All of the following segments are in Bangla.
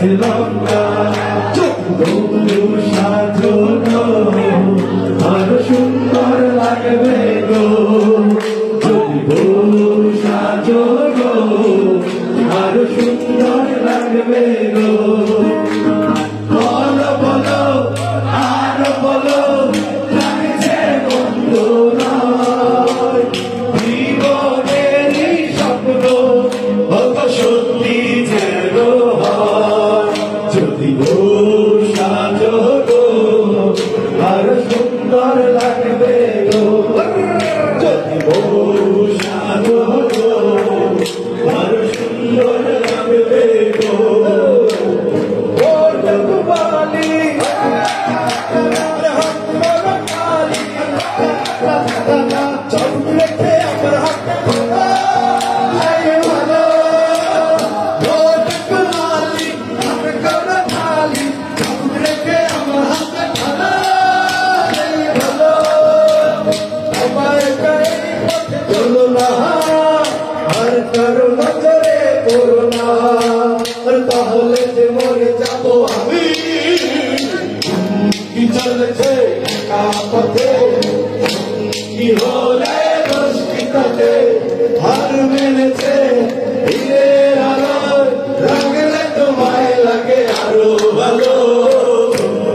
ছিলাম না বন্ধু সাজনো আরো সুন্দর লাগবে গো যদি বউ সাজনো আরো সুন্দর লাগবে গো বলো বলো আর বলো লাগছে বন্ধু নয় জীবনেরই স্বপ্ন কত সত্যি যেন হয় যদি বউ সাজনো আরো সুন্দর লাগবে গো যদি বউ সাজনো আরো সুন্দর লাগবে গো ও জগবালি চন্দ্রকে আমার হাত তাহলে যে মরে যাবো আমি কি চলেছে পথে কি হলে মুশকিলতে হার মেনেছে দিনের আলোয় লাগলে তোমায় লাগে আরো ভালো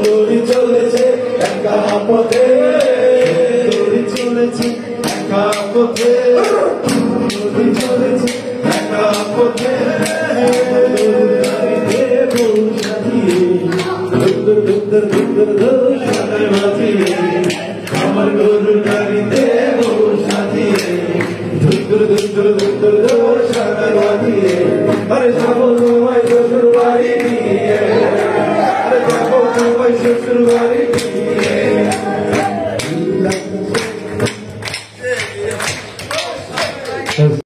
দড়ি চলেছে একা পথে দড়ি চলেছে একা পথে দড়ি চলেছে একা পথে আমার গরু গাড়িতে সাথী ধুর ধুর ধুর ধুর সাদার বাজিয়ে আরে যাবো তোমায় শ্বশুর বাড়ি নিয়ে আরে যাবো তোমায় শ্বশুর বাড়ি নিয়ে